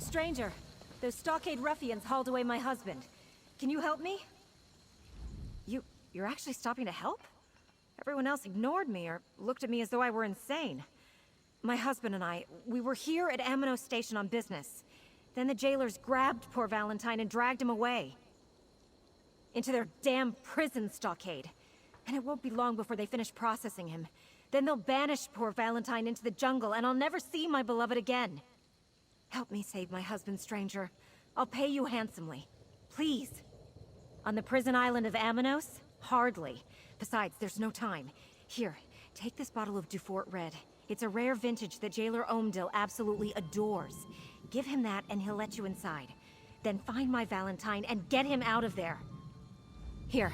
stranger. Those stockade ruffians hauled away my husband. Can you help me? You're actually stopping to help? Everyone else ignored me or looked at me as though I were insane. My husband and I, we were here at Amino Station on business. Then the jailers grabbed poor Valentine and dragged him away. Into their damn prison stockade. And it won't be long before they finish processing him. Then they'll banish poor Valentine into the jungle and I'll never see my beloved again. Help me save my husband, stranger. I'll pay you handsomely. Please. On the prison island of Aminos? Hardly. Besides, there's no time. Here, take this bottle of Dufort Red. It's a rare vintage that Jailer Omdil absolutely adores. Give him that and he'll let you inside. Then find my Valentine and get him out of there. Here,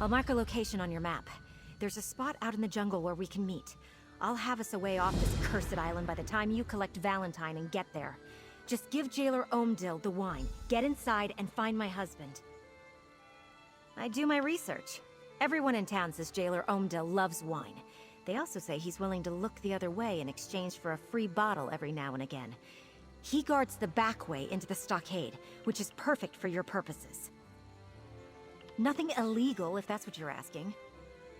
I'll mark a location on your map. There's a spot out in the jungle where we can meet. I'll have us away off this cursed island by the time you collect Valentine and get there. Just give Jailer Omdil the wine, get inside, and find my husband. I do my research. Everyone in town says Jailer Omdil loves wine. They also say he's willing to look the other way in exchange for a free bottle every now and again. He guards the back way into the stockade, which is perfect for your purposes. Nothing illegal, if that's what you're asking.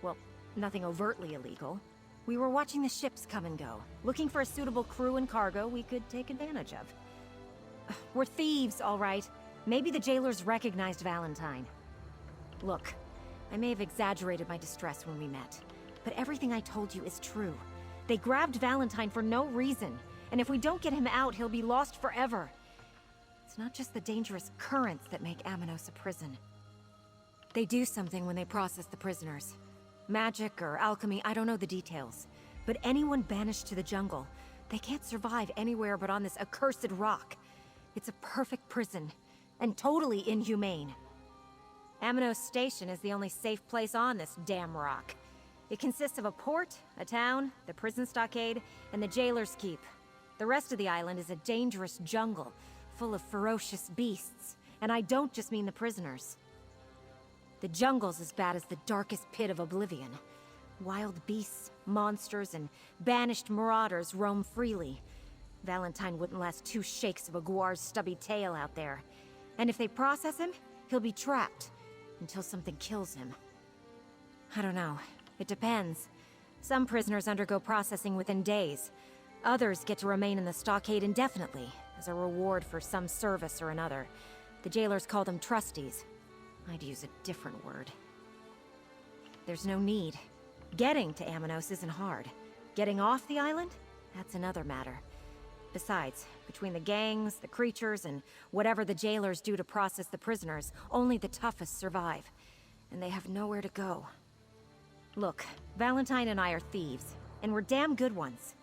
Well, nothing overtly illegal. We were watching the ships come and go, looking for a suitable crew and cargo we could take advantage of. We're thieves, all right. Maybe the jailers recognized Valentine. Look, I may have exaggerated my distress when we met, but everything I told you is true. They grabbed Valentine for no reason, and if we don't get him out, he'll be lost forever. It's not just the dangerous currents that make Aminos a prison. They do something when they process the prisoners. Magic or alchemy, I don't know the details. But anyone banished to the jungle, they can't survive anywhere but on this accursed rock. It's a perfect prison, and totally inhumane. Aminos Station is the only safe place on this damn rock. It consists of a port, a town, the prison stockade, and the jailer's keep. The rest of the island is a dangerous jungle, full of ferocious beasts. And I don't just mean the prisoners. The jungle's as bad as the darkest pit of oblivion. Wild beasts, monsters, and banished marauders roam freely. Valentine wouldn't last 2 shakes of a guar's stubby tail out there. And if they process him, he'll be trapped until something kills him. I don't know. It depends. Some prisoners undergo processing within days. Others get to remain in the stockade indefinitely, as a reward for some service or another. The jailers call them trusties. I'd use a different word. There's no need. Getting to Aminos isn't hard. Getting off the island? That's another matter. Besides, between the gangs, the creatures, and whatever the jailers do to process the prisoners, only the toughest survive. And they have nowhere to go. Look, Valentine and I are thieves, and we're damn good ones.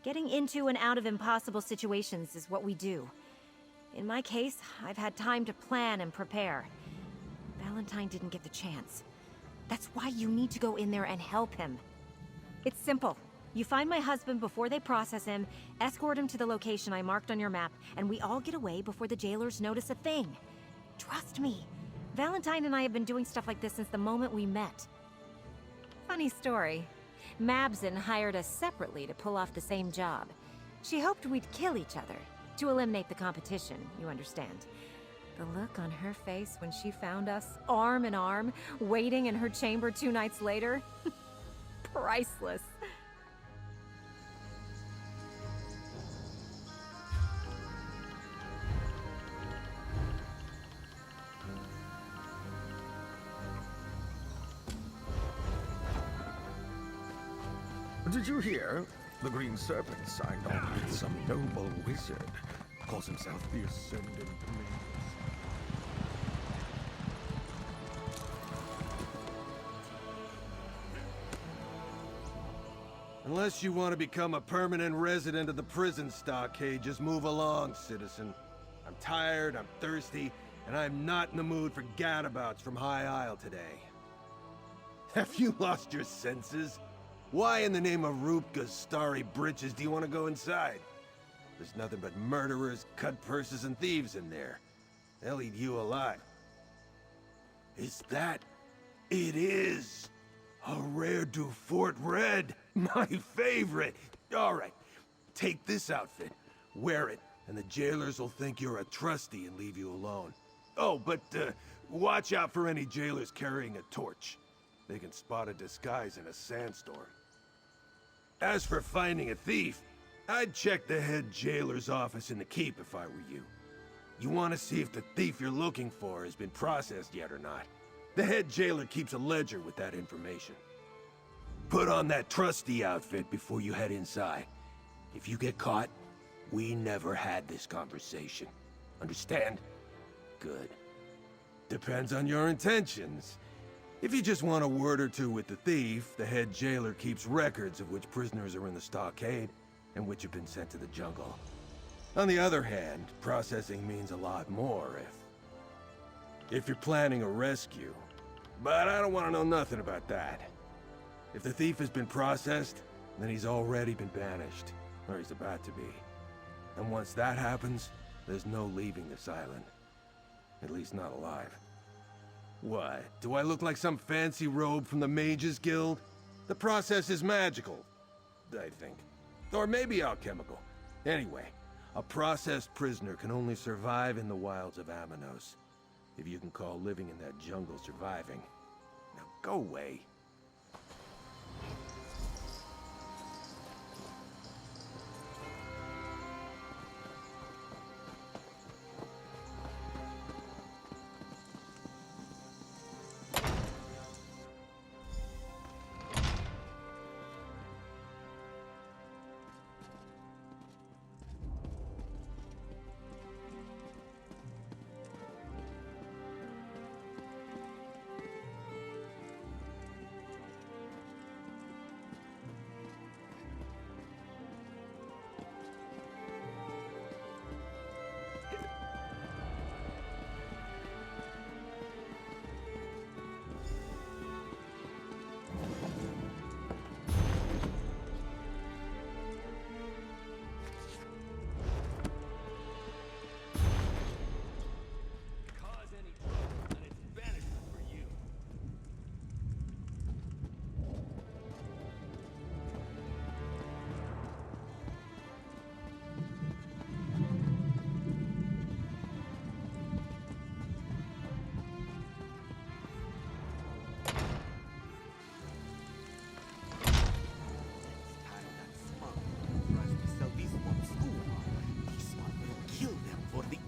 Getting into and out of impossible situations is what we do. In my case, I've had time to plan and prepare. Valentine didn't get the chance. That's why you need to go in there and help him. It's simple. You find my husband before they process him, escort him to the location I marked on your map, and we all get away before the jailers notice a thing. Trust me. Valentine and I have been doing stuff like this since the moment we met. Funny story. Mabson hired us separately to pull off the same job. She hoped we'd kill each other, to eliminate the competition, you understand. The look on her face when she found us, arm in arm, waiting in her chamber 2 nights later. Priceless. Did you hear? The Green Serpent signed on with some noble wizard. Calls himself the Ascendant Prince. Unless you want to become a permanent resident of the prison stockade, just move along, citizen. I'm tired, I'm thirsty, and I'm not in the mood for gadabouts from High Isle today. Have you lost your senses? Why in the name of Rupka's starry britches do you want to go inside? There's nothing but murderers, cut purses, and thieves in there. They'll eat you alive. Is that... It is! A rare Dufort Red! My favorite! Alright, take this outfit, wear it, and the jailers will think you're a trustee and leave you alone. Oh, but watch out for any jailers carrying a torch. They can spot a disguise in a sandstorm. As for finding a thief, I'd check the head jailer's office in the keep if I were you. You want to see if the thief you're looking for has been processed yet or not. The head jailer keeps a ledger with that information. Put on that trusty outfit before you head inside. If you get caught, we never had this conversation. Understand? Good. Depends on your intentions. If you just want a word or two with the thief, the head jailer keeps records of which prisoners are in the stockade and which have been sent to the jungle. On the other hand, processing means a lot more if you're planning a rescue. But I don't want to know nothing about that. If the thief has been processed, then he's already been banished, or he's about to be. And once that happens, there's no leaving this island. At least not alive. What? Do I look like some fancy robe from the Mages Guild? The process is magical, I think. Or maybe alchemical. Anyway, a processed prisoner can only survive in the wilds of Amanos. If you can call living in that jungle surviving. Now go away.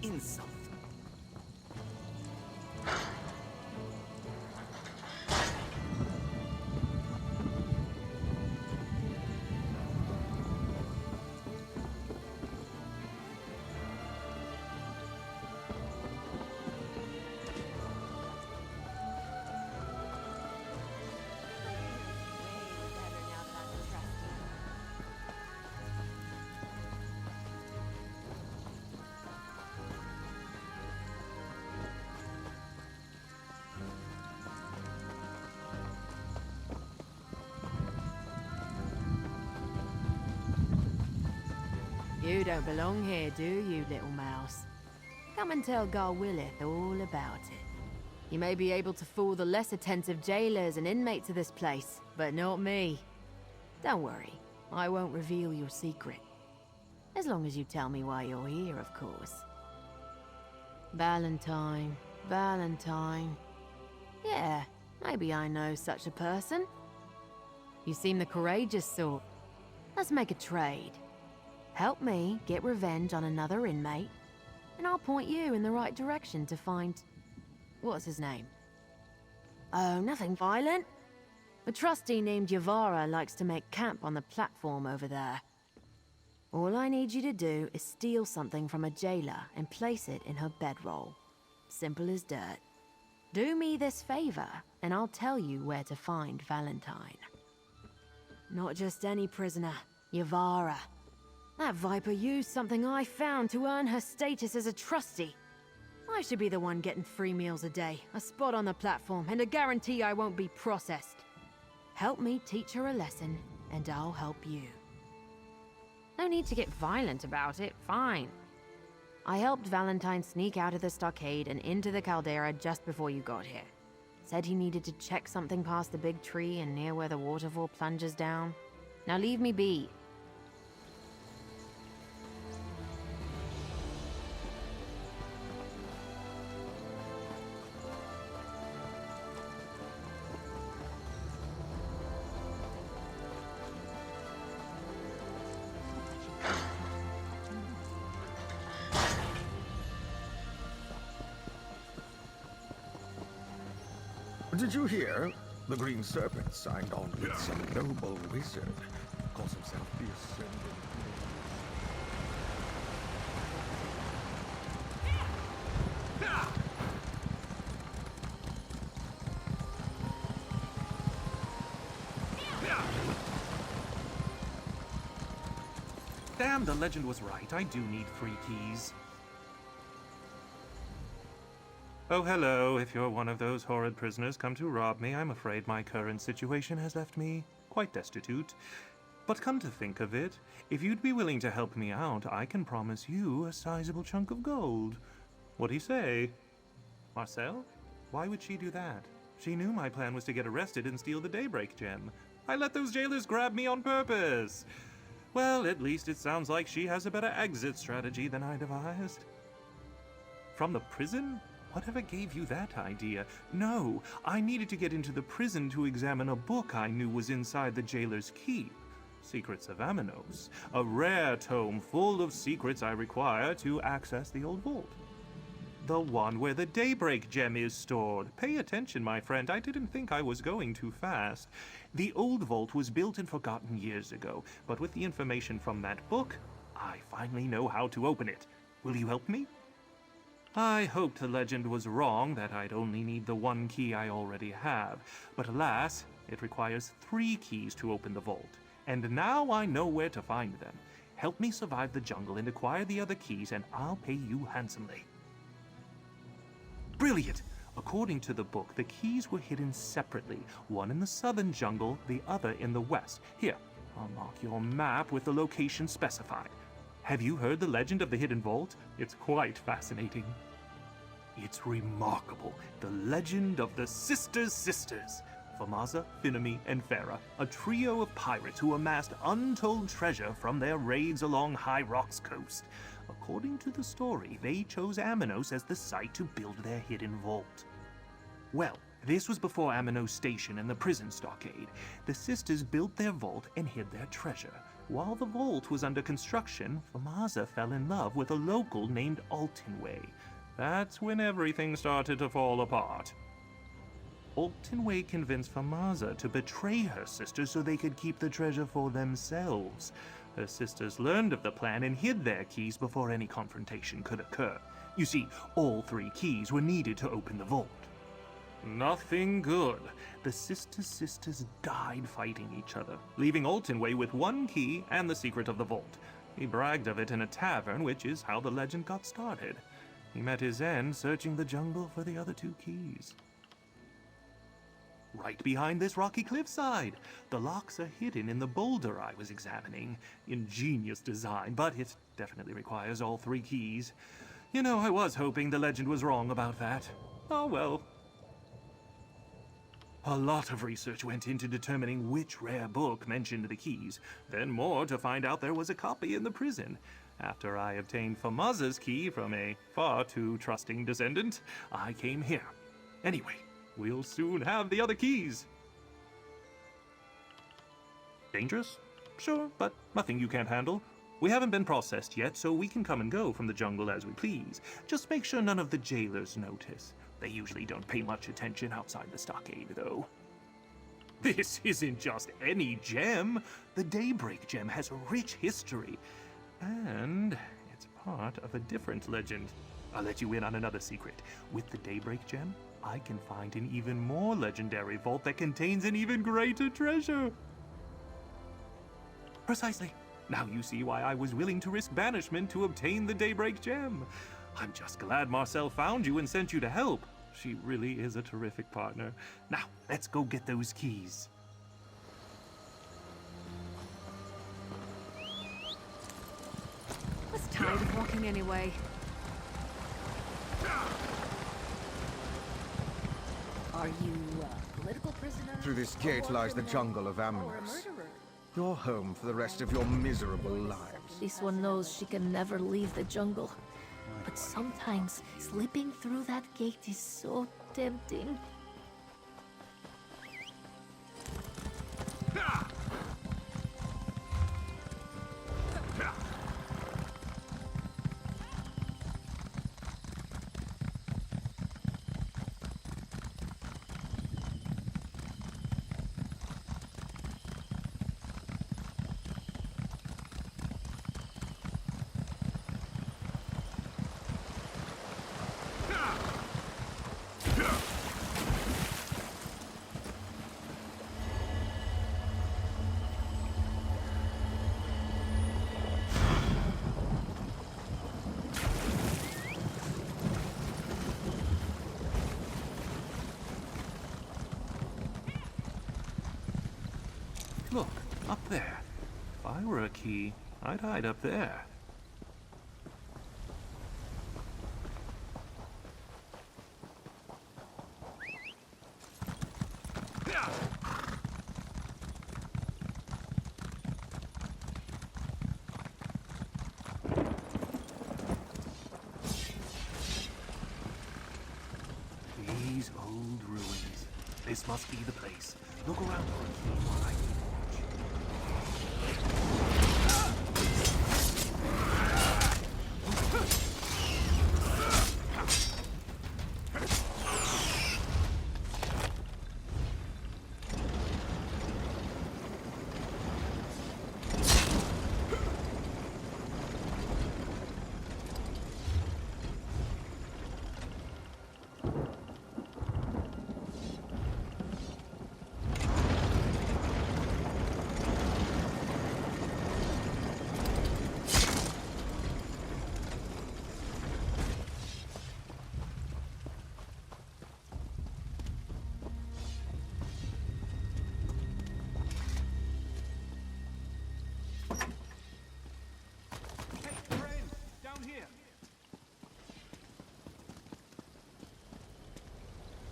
Insult. You don't belong here, do you, little mouse? Come and tell Garwillith all about it. You may be able to fool the less attentive jailers and inmates of this place, but not me. Don't worry, I won't reveal your secret. As long as you tell me why you're here, of course. Valentine, Valentine. Yeah, maybe I know such a person. You seem the courageous sort. Let's make a trade. Help me get revenge on another inmate, and I'll point you in the right direction to find... what's his name? Oh, nothing violent. A trustee named Yavara likes to make camp on the platform over there. All I need you to do is steal something from a jailer and place it in her bedroll. Simple as dirt. Do me this favor, and I'll tell you where to find Valentine. Not just any prisoner, Yavara. That Viper used something I found to earn her status as a trustee. I should be the one getting 3 meals a day, a spot on the platform, and a guarantee I won't be processed. Help me teach her a lesson, and I'll help you. No need to get violent about it, fine. I helped Valentine sneak out of the stockade and into the caldera just before you got here. Said he needed to check something past the big tree and near where the waterfall plunges down. Now leave me be. Did you hear? The Green Serpent signed on with some noble wizard. Calls himself the Ascendant. Damn, the legend was right. I do need 3 keys. Oh, hello. If you're one of those horrid prisoners come to rob me, I'm afraid my current situation has left me quite destitute. But come to think of it, if you'd be willing to help me out, I can promise you a sizable chunk of gold. What do you say? Marcel? Why would she do that? She knew my plan was to get arrested and steal the Daybreak gem. I let those jailers grab me on purpose. Well, at least it sounds like she has a better exit strategy than I devised. From the prison? Whatever gave you that idea? No, I needed to get into the prison to examine a book I knew was inside the jailer's keep. Secrets of Amanos, a rare tome full of secrets I require to access the old vault. The one where the Daybreak gem is stored. Pay attention, my friend. I didn't think I was going too fast. The old vault was built and forgotten years ago, but with the information from that book, I finally know how to open it. Will you help me? I hoped the legend was wrong, that I'd only need the 1 key I already have. But alas, it requires 3 keys to open the vault. And now I know where to find them. Help me survive the jungle and acquire the other keys, and I'll pay you handsomely. Brilliant! According to the book, the keys were hidden separately, one in the southern jungle, the other in the west. Here, I'll mark your map with the location specified. Have you heard the legend of the hidden vault? It's quite fascinating. It's remarkable. The legend of the Sisters. Famaza, Finami, and Farah, a trio of pirates who amassed untold treasure from their raids along High Rock's coast. According to the story, they chose Amanos as the site to build their hidden vault. Well, this was before Amanos Station and the prison stockade. The sisters built their vault and hid their treasure. While the vault was under construction, Famaza fell in love with a local named Altinway. That's when everything started to fall apart. Altinway convinced Famaza to betray her sisters so they could keep the treasure for themselves. Her sisters learned of the plan and hid their keys before any confrontation could occur. You see, all 3 keys were needed to open the vault. Nothing good. The sisters died fighting each other, leaving Altinway with 1 key and the secret of the vault. He bragged of it in a tavern, which is how the legend got started. He met his end searching the jungle for the other 2 keys. Right behind this rocky cliffside. The locks are hidden in the boulder I was examining. Ingenious design, but it definitely requires all 3 keys. You know, I was hoping the legend was wrong about that. Oh well. A lot of research went into determining which rare book mentioned the keys, then more to find out there was a copy in the prison. After I obtained Famaza's key from a far too trusting descendant, I came here. Anyway, we'll soon have the other keys. Dangerous? Sure, but nothing you can't handle. We haven't been processed yet, so we can come and go from the jungle as we please. Just make sure none of the jailers notice. They usually don't pay much attention outside the stockade, though. This isn't just any gem. The Daybreak gem has a rich history. And it's part of a different legend. I'll let you in on another secret. With the Daybreak gem, I can find an even more legendary vault that contains an even greater treasure. Precisely. Now you see why I was willing to risk banishment to obtain the Daybreak gem. I'm just glad Marcel found you and sent you to help. She really is a terrific partner. Now, let's go get those keys. I was tired of walking anyway. Are you a political prisoner? Through this gate lies the jungle of Or a Amanos. murderer? Your home for the rest of your miserable lives. This one knows she can never leave the jungle. But sometimes slipping through that gate is so tempting. there. If I were a key, I'd hide up there. These old ruins. This must be the place. Look around for a key while I keep watch.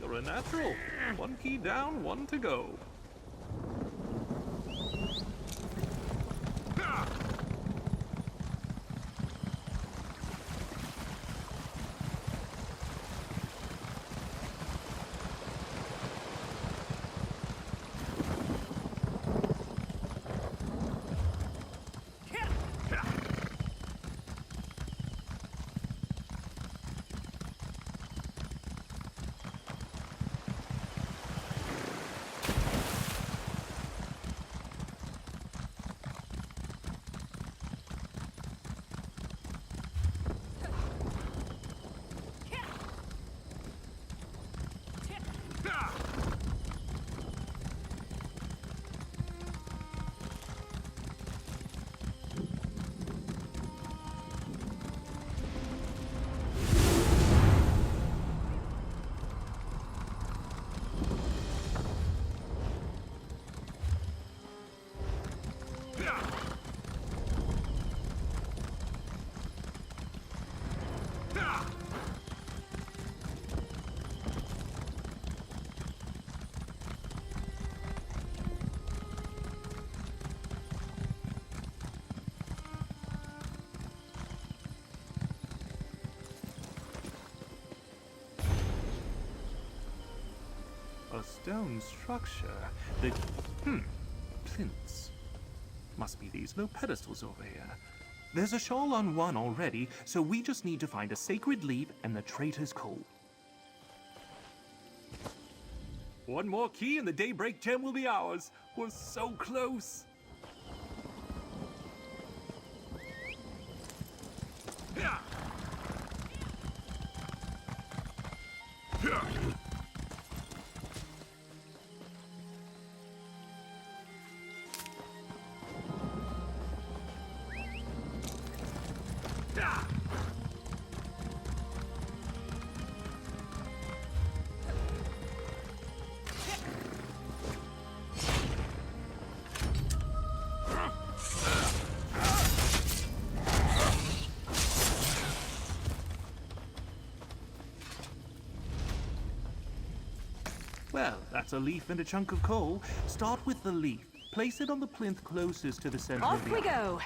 You're a natural. One key down, one to go. A stone structure. The... plinths. Must be these low pedestals over here. There's a shawl on one already, so we just need to find a sacred leaf and the traitor's coal. One more key and the daybreak gem will be ours. We're so close. Well, that's a leaf and a chunk of coal. Start with the leaf. Place it on the plinth closest to the center of Off the we go!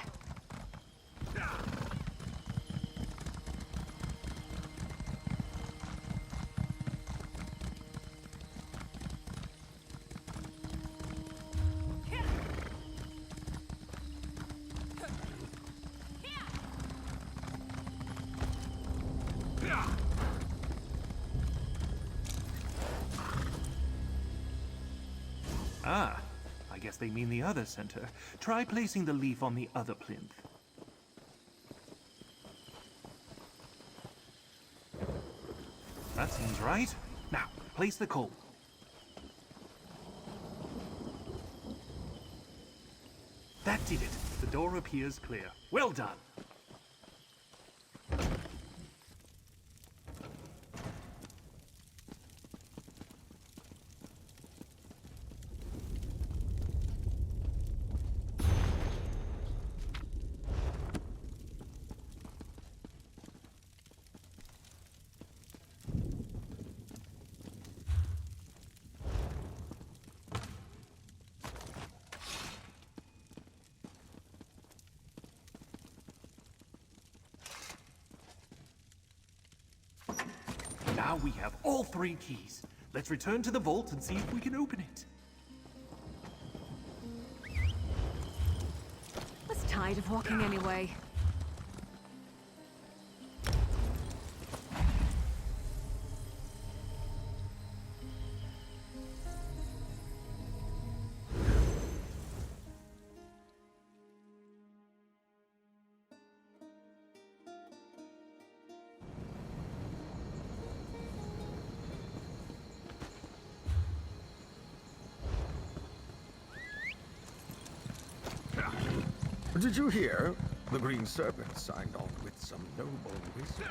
Ah, I guess they mean the other center. Try placing the leaf on the other plinth. That seems right. Now, place the coal. That did it. The door appears clear. Well done. Now we have all 3 keys. Let's return to the vault and see if we can open it. I was tired of walking anyway. Did you hear? The Green Serpent signed on with some noble wizard.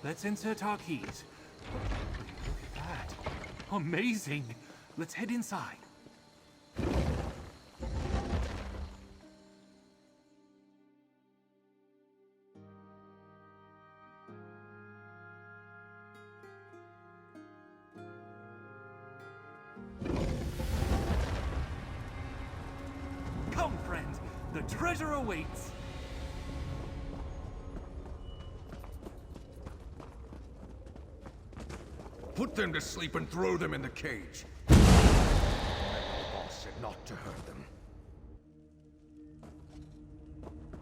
Let's insert our keys. Look at that. Amazing. Let's head inside. Come, friend. The treasure awaits. Put them to sleep and throw them in the cage. My boss said not to hurt them.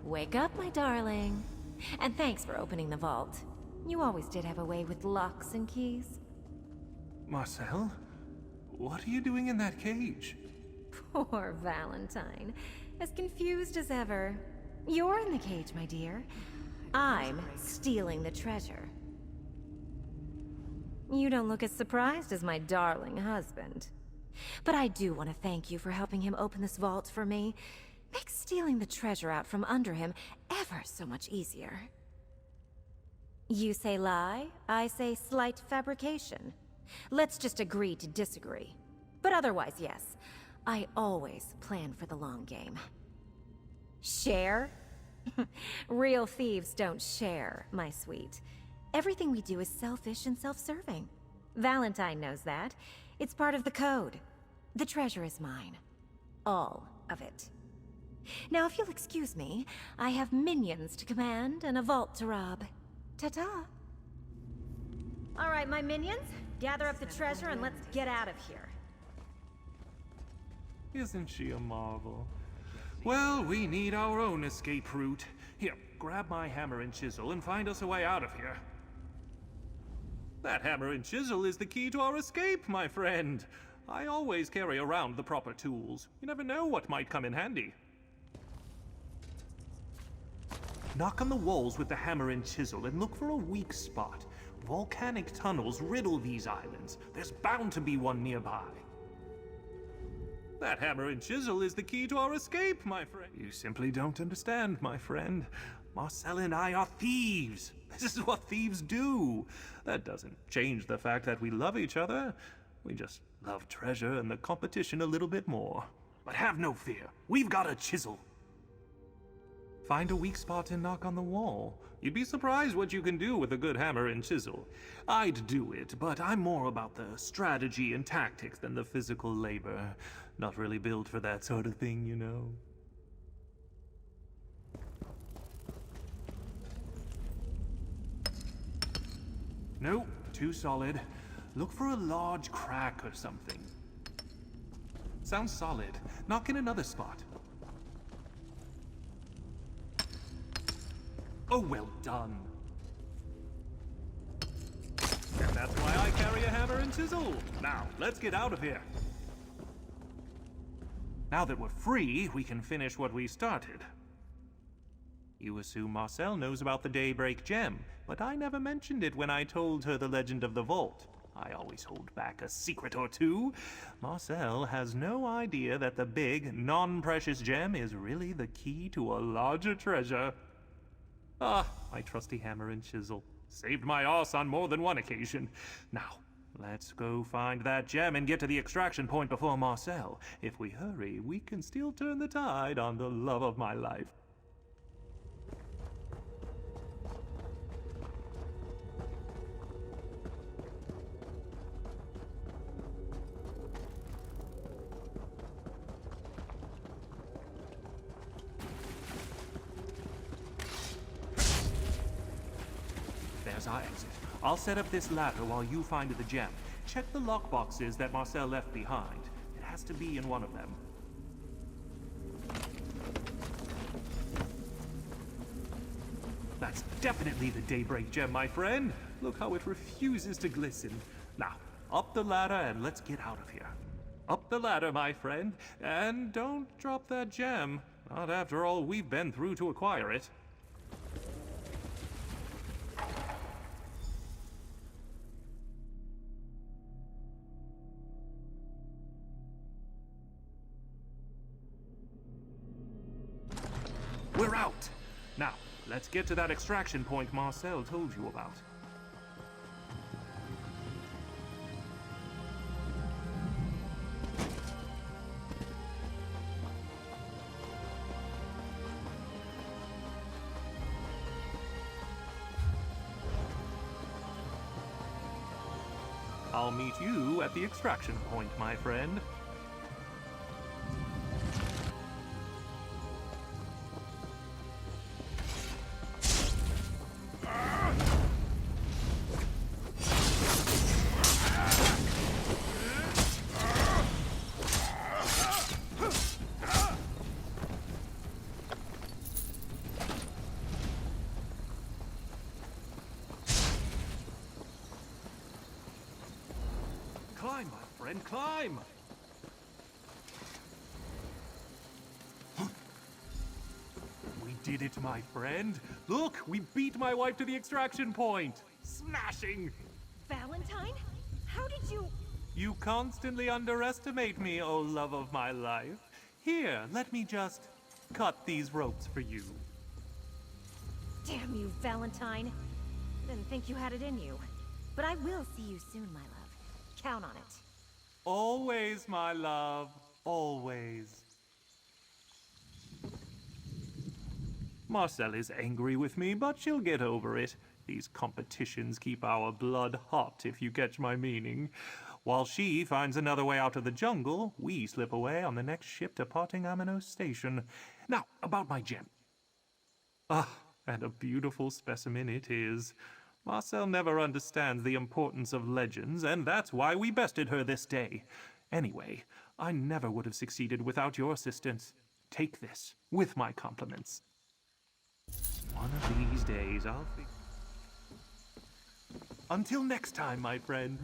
Wake up, my darling. And thanks for opening the vault. You always did have a way with locks and keys. Marcel? What are you doing in that cage? Poor Valentine. As confused as ever. You're in the cage, my dear. I'm stealing the treasure. You don't look as surprised as my darling husband. But I do want to thank you for helping him open this vault for me. Makes stealing the treasure out from under him ever so much easier. You say lie, I say slight fabrication. Let's just agree to disagree. But otherwise, yes, I always plan for the long game. Share? Real thieves don't share, my sweet. Everything we do is selfish and self-serving. Valentine knows that. It's part of the code. The treasure is mine. All of it. Now, if you'll excuse me, I have minions to command and a vault to rob. Ta-ta. All right, my minions, gather up the treasure and let's get out of here. Isn't she a marvel? Well, we need our own escape route. Here, grab my hammer and chisel and find us a way out of here. That hammer and chisel is the key to our escape, my friend. I always carry around the proper tools. You never know what might come in handy. Knock on the walls with the hammer and chisel and look for a weak spot. Volcanic tunnels riddle these islands. There's bound to be one nearby. That hammer and chisel is the key to our escape, my friend. You simply don't understand, my friend. Marcel and I are thieves. This is what thieves do. That doesn't change the fact that we love each other. We just love treasure and the competition a little bit more. But have no fear. We've got a chisel. Find a weak spot and knock on the wall. You'd be surprised what you can do with a good hammer and chisel. I'd do it, but I'm more about the strategy and tactics than the physical labor. Not really built for that sort of thing, you know. Nope, too solid. Look for a large crack or something. Sounds solid. Knock in another spot. Oh, well done. And that's why I carry a hammer and chisel. Now, let's get out of here. Now that we're free, we can finish what we started. You assume Marcel knows about the Daybreak Gem, but I never mentioned it when I told her the legend of the vault. I always hold back a secret or two. Marcel has no idea that the big, non-precious gem is really the key to a larger treasure. Ah, my trusty hammer and chisel. Saved my ass on more than one occasion. Now, let's go find that gem and get to the extraction point before Marcel. If we hurry, we can still turn the tide on the love of my life. there's our exit. I'll set up this ladder while you find the gem. Check the lockboxes that Marcel left behind. It has to be in one of them. That's definitely the Daybreak gem, my friend. Look how it refuses to glisten. Now, up the ladder and let's get out of here. Up the ladder, my friend, and don't drop that gem. Not after all we've been through to acquire it. We're out! Now, let's get to that extraction point Marcel told you about. I'll meet you at the extraction point, my friend. Climb, my friend, climb! We did it, my friend. Look, we beat my wife to the extraction point. Smashing! Valentine? How did you... You constantly underestimate me, oh love of my life. Here, let me just cut these ropes for you. Damn you, Valentine. Didn't think you had it in you. But I will see you soon, my love. Count on it. Always, my love. Always. Marcel is angry with me, but she'll get over it. These competitions keep our blood hot, if you catch my meaning. While she finds another way out of the jungle, we slip away on the next ship departing Amino Station. Now, about my gem. Ah, and a beautiful specimen it is. Marcel never understands the importance of legends, and that's why we bested her this day. Anyway, I never would have succeeded without your assistance. Take this, with my compliments. One of these days, I'll figure... Until next time, my friend.